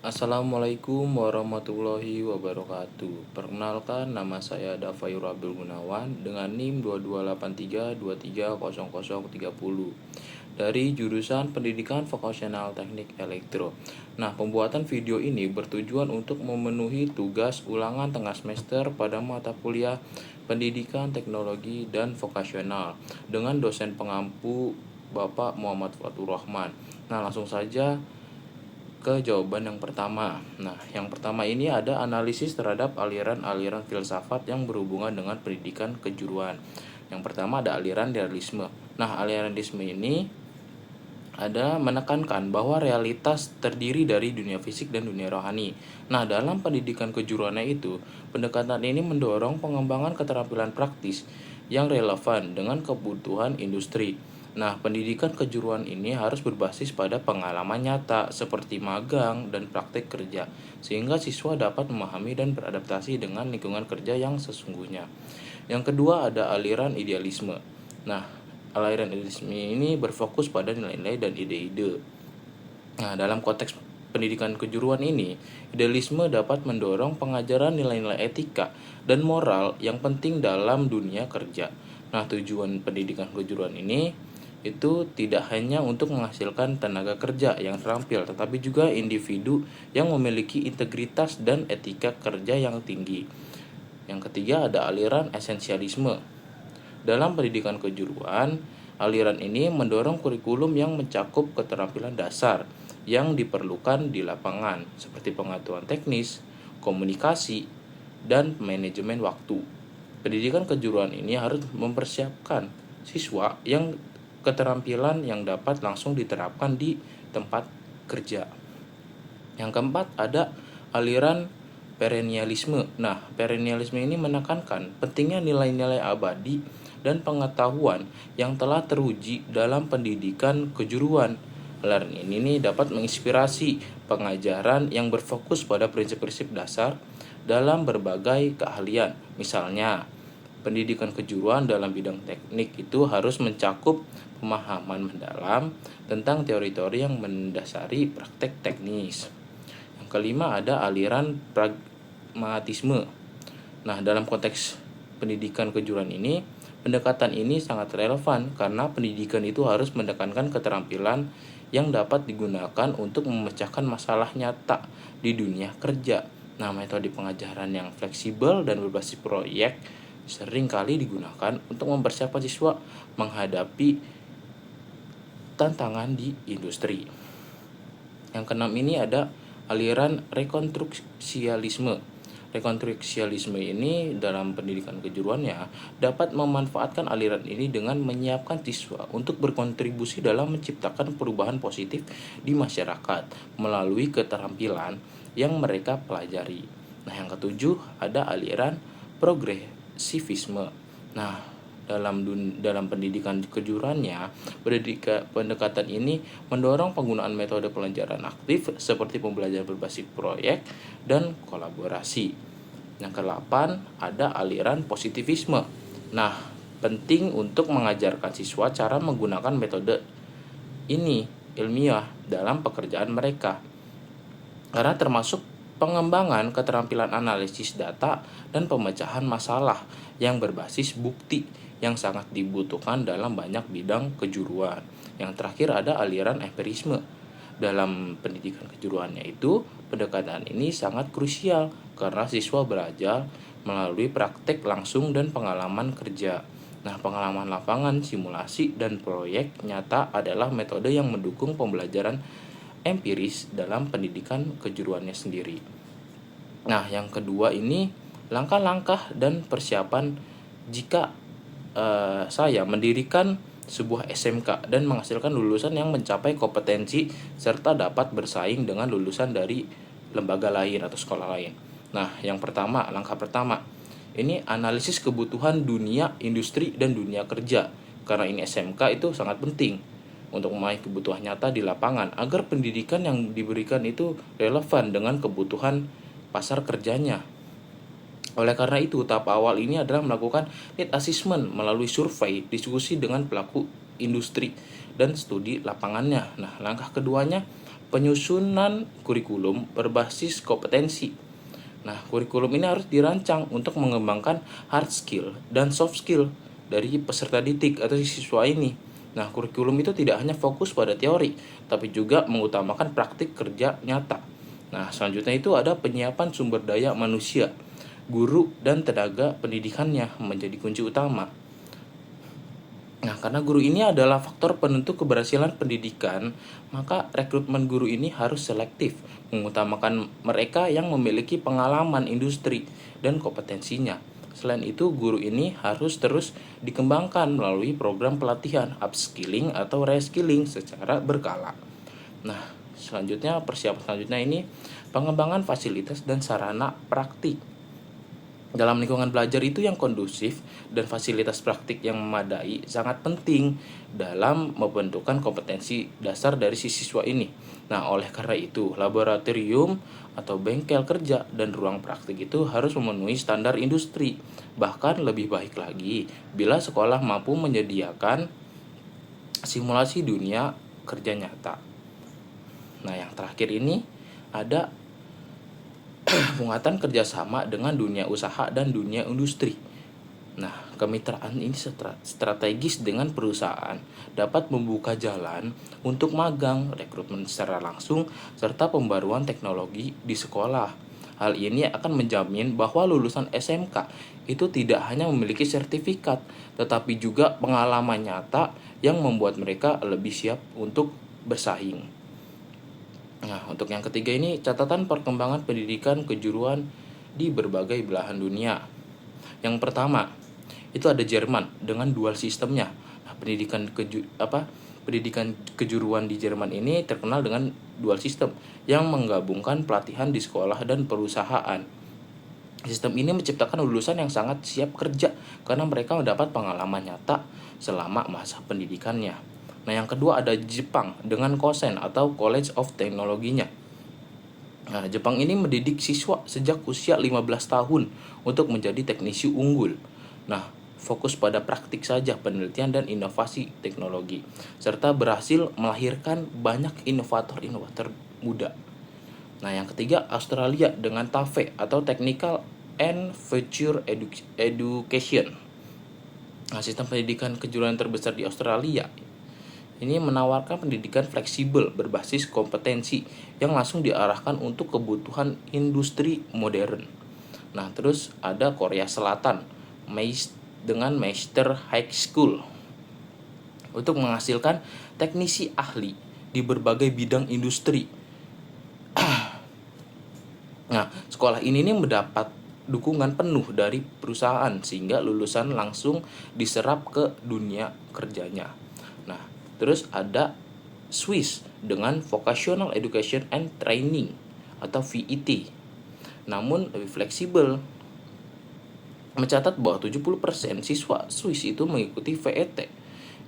Assalamualaikum warahmatullahi wabarakatuh. Perkenalkan, nama saya Dafayur Abdul Gunawan dengan NIM 2283230030 dari jurusan Pendidikan Vokasional Teknik Elektro. Nah, pembuatan video ini bertujuan untuk memenuhi tugas ulangan tengah semester pada mata kuliah Pendidikan Teknologi dan Vokasional dengan dosen pengampu Bapak Muhammad Fatur Rahman. Nah, langsung saja ke jawaban yang pertama. Nah, yang pertama ini ada analisis terhadap aliran-aliran filsafat yang berhubungan dengan pendidikan kejuruan. Yang pertama ada aliran realisme. Nah, aliran realisme ini ada menekankan bahwa realitas terdiri dari dunia fisik dan dunia rohani. Nah, dalam pendidikan kejuruannya itu, pendekatan ini mendorong pengembangan keterampilan praktis yang relevan dengan kebutuhan industri. Nah, pendidikan kejuruan ini harus berbasis pada pengalaman nyata seperti magang dan praktek kerja, sehingga siswa dapat memahami dan beradaptasi dengan lingkungan kerja yang sesungguhnya. Yang kedua ada aliran idealisme. Nah, aliran idealisme ini berfokus pada nilai-nilai dan ide-ide. Nah, dalam konteks pendidikan kejuruan ini, idealisme dapat mendorong pengajaran nilai-nilai etika dan moral yang penting dalam dunia kerja. Nah, tujuan pendidikan kejuruan ini itu tidak hanya untuk menghasilkan tenaga kerja yang terampil, tetapi juga individu yang memiliki integritas dan etika kerja yang tinggi. Yang ketiga ada aliran esensialisme. Dalam pendidikan kejuruan, aliran ini mendorong kurikulum yang mencakup keterampilan dasar yang diperlukan di lapangan, seperti pengetahuan teknis, komunikasi, dan manajemen waktu. Pendidikan kejuruan ini harus mempersiapkan siswa yang keterampilan yang dapat langsung diterapkan di tempat kerja. Yang keempat ada aliran perennialisme. Nah, perennialisme ini menekankan pentingnya nilai-nilai abadi dan pengetahuan yang telah teruji dalam pendidikan kejuruan. Aliran ini dapat menginspirasi pengajaran yang berfokus pada prinsip-prinsip dasar dalam berbagai keahlian. Misalnya, pendidikan kejuruan dalam bidang teknik itu harus mencakup pemahaman mendalam tentang teori-teori yang mendasari praktek teknis. Yang kelima ada aliran pragmatisme. Nah, dalam konteks pendidikan kejuruan ini, pendekatan ini sangat relevan karena pendidikan itu harus menekankan keterampilan yang dapat digunakan untuk memecahkan masalah nyata di dunia kerja. Nah, metode pengajaran yang fleksibel dan berbasis proyek sering kali digunakan untuk mempersiapkan siswa menghadapi tantangan di industri. Yang keenam ini ada aliran rekonstruksialisme. Rekonstruksialisme ini dalam pendidikan kejuruannya dapat memanfaatkan aliran ini dengan menyiapkan siswa untuk berkontribusi dalam menciptakan perubahan positif di masyarakat melalui keterampilan yang mereka pelajari. Nah, yang ketujuh ada aliran progresivisme. Nah, dalam pendidikan kejuruannya, pendekatan ini mendorong penggunaan metode pelajaran aktif seperti pembelajaran berbasis proyek dan kolaborasi. Yang ke-8 ada aliran positivisme. Nah, penting untuk mengajarkan siswa cara menggunakan metode ini ilmiah dalam pekerjaan mereka, karena termasuk pengembangan keterampilan analisis data dan pemecahan masalah yang berbasis bukti yang sangat dibutuhkan dalam banyak bidang kejuruan. Yang terakhir ada aliran empirisme. Dalam pendidikan kejuruannya itu, pendekatan ini sangat krusial karena siswa belajar melalui praktek langsung dan pengalaman kerja. Nah, pengalaman lapangan, simulasi, dan proyek nyata adalah metode yang mendukung pembelajaran empiris dalam pendidikan kejuruannya sendiri. Nah, yang kedua ini langkah-langkah dan persiapan jika saya mendirikan sebuah SMK dan menghasilkan lulusan yang mencapai kompetensi serta dapat bersaing dengan lulusan dari lembaga lain atau sekolah lain. Nah, langkah pertama ini analisis kebutuhan dunia industri dan dunia kerja, karena ini SMK itu sangat penting untuk memahami kebutuhan nyata di lapangan agar pendidikan yang diberikan itu relevan dengan kebutuhan pasar kerjanya. Oleh karena itu, tahap awal ini adalah melakukan need assessment melalui survei, diskusi dengan pelaku industri, dan studi lapangannya. Nah, langkah keduanya penyusunan kurikulum berbasis kompetensi. Nah, kurikulum ini harus dirancang untuk mengembangkan hard skill dan soft skill dari peserta didik atau siswa ini. Nah, kurikulum itu tidak hanya fokus pada teori, tapi juga mengutamakan praktik kerja nyata. Nah, selanjutnya itu ada penyiapan sumber daya manusia. Guru dan tenaga pendidikannya menjadi kunci utama. Nah, karena guru ini adalah faktor penentu keberhasilan pendidikan, maka rekrutmen guru ini harus selektif, mengutamakan mereka yang memiliki pengalaman industri dan kompetensinya. Selain itu, guru ini harus terus dikembangkan melalui program pelatihan, upskilling atau reskilling secara berkala. Nah, persiapan selanjutnya ini pengembangan fasilitas dan sarana praktik. Dalam lingkungan belajar itu yang kondusif dan fasilitas praktik yang memadai sangat penting dalam membentukkan kompetensi dasar dari si siswa ini. Nah, oleh karena itu, laboratorium atau bengkel kerja dan ruang praktik itu harus memenuhi standar industri. Bahkan lebih baik lagi bila sekolah mampu menyediakan simulasi dunia kerja nyata. Nah, yang terakhir ini ada penguatan kerjasama dengan dunia usaha dan dunia industri. Nah, kemitraan ini strategis dengan perusahaan dapat membuka jalan untuk magang, rekrutmen secara langsung, serta pembaruan teknologi di sekolah. Hal ini akan menjamin bahwa lulusan SMK itu tidak hanya memiliki sertifikat, tetapi juga pengalaman nyata yang membuat mereka lebih siap untuk bersaing. Nah, untuk yang ketiga ini catatan perkembangan pendidikan kejuruan di berbagai belahan dunia. Yang pertama, itu ada Jerman dengan dual sistemnya. Nah, pendidikan kejuruan di Jerman ini terkenal dengan dual sistem yang menggabungkan pelatihan di sekolah dan perusahaan. Sistem ini menciptakan lulusan yang sangat siap kerja karena mereka mendapat pengalaman nyata selama masa pendidikannya. Nah, yang kedua ada Jepang dengan Kosen atau College of Technology-nya. Nah, Jepang ini mendidik siswa sejak usia 15 tahun untuk menjadi teknisi unggul. Nah, fokus pada praktik saja penelitian dan inovasi teknologi, serta berhasil melahirkan banyak inovator-inovator muda. Nah, yang ketiga Australia dengan TAFE atau Technical and Future Education. Nah, sistem pendidikan kejuruan terbesar di Australia ini menawarkan pendidikan fleksibel berbasis kompetensi yang langsung diarahkan untuk kebutuhan industri modern. Nah, terus ada Korea Selatan dengan Master High School untuk menghasilkan teknisi ahli di berbagai bidang industri. Nah, sekolah ini mendapat dukungan penuh dari perusahaan sehingga lulusan langsung diserap ke dunia kerjanya. Nah, terus ada Swiss dengan Vocational Education and Training atau VET. Namun lebih fleksibel. Mencatat bahwa 70% siswa Swiss itu mengikuti VET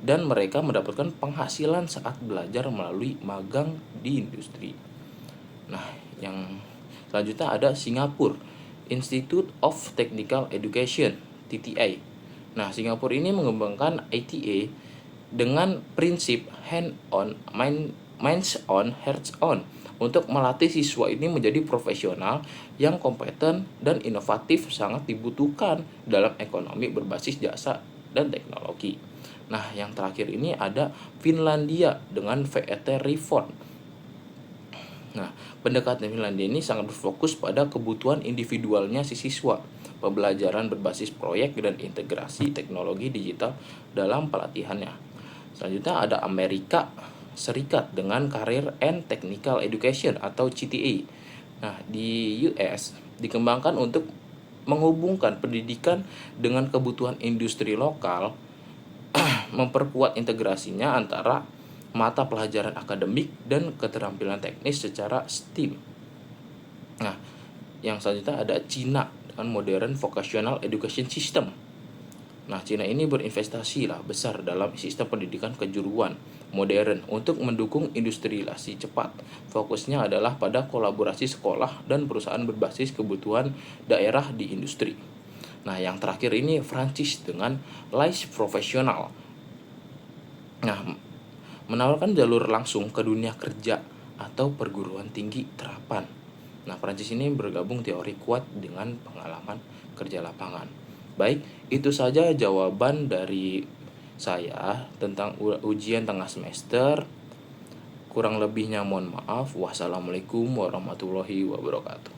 dan mereka mendapatkan penghasilan saat belajar melalui magang di industri. Nah, yang selanjutnya ada Singapura, Institute of Technical Education, TTI. Nah, Singapura ini mengembangkan ITA dengan prinsip minds on, hearts on untuk melatih siswa ini menjadi profesional yang kompeten dan inovatif sangat dibutuhkan dalam ekonomi berbasis jasa dan teknologi. Nah, yang terakhir ini ada Finlandia dengan VET Reform. Nah, pendekatan Finlandia ini sangat berfokus pada kebutuhan individualnya si siswa, pembelajaran berbasis proyek dan integrasi teknologi digital dalam pelatihannya. Selanjutnya ada Amerika Serikat dengan Career and Technical Education atau CTA. Nah, di US dikembangkan untuk menghubungkan pendidikan dengan kebutuhan industri lokal, memperkuat integrasinya antara mata pelajaran akademik dan keterampilan teknis secara STEAM. Nah, yang selanjutnya ada Cina dengan Modern Vocational Education System. Nah, Cina ini berinvestasi besar dalam sistem pendidikan kejuruan modern untuk mendukung industrialisasi cepat. Fokusnya adalah pada kolaborasi sekolah dan perusahaan berbasis kebutuhan daerah di industri. Nah, yang terakhir ini Prancis dengan Lycée Professionnel. Nah, menawarkan jalur langsung ke dunia kerja atau perguruan tinggi terapan. Nah, Prancis ini bergabung teori kuat dengan pengalaman kerja lapangan. Baik, itu saja jawaban dari saya tentang ujian tengah semester. Kurang lebihnya mohon maaf. Wassalamualaikum warahmatullahi wabarakatuh.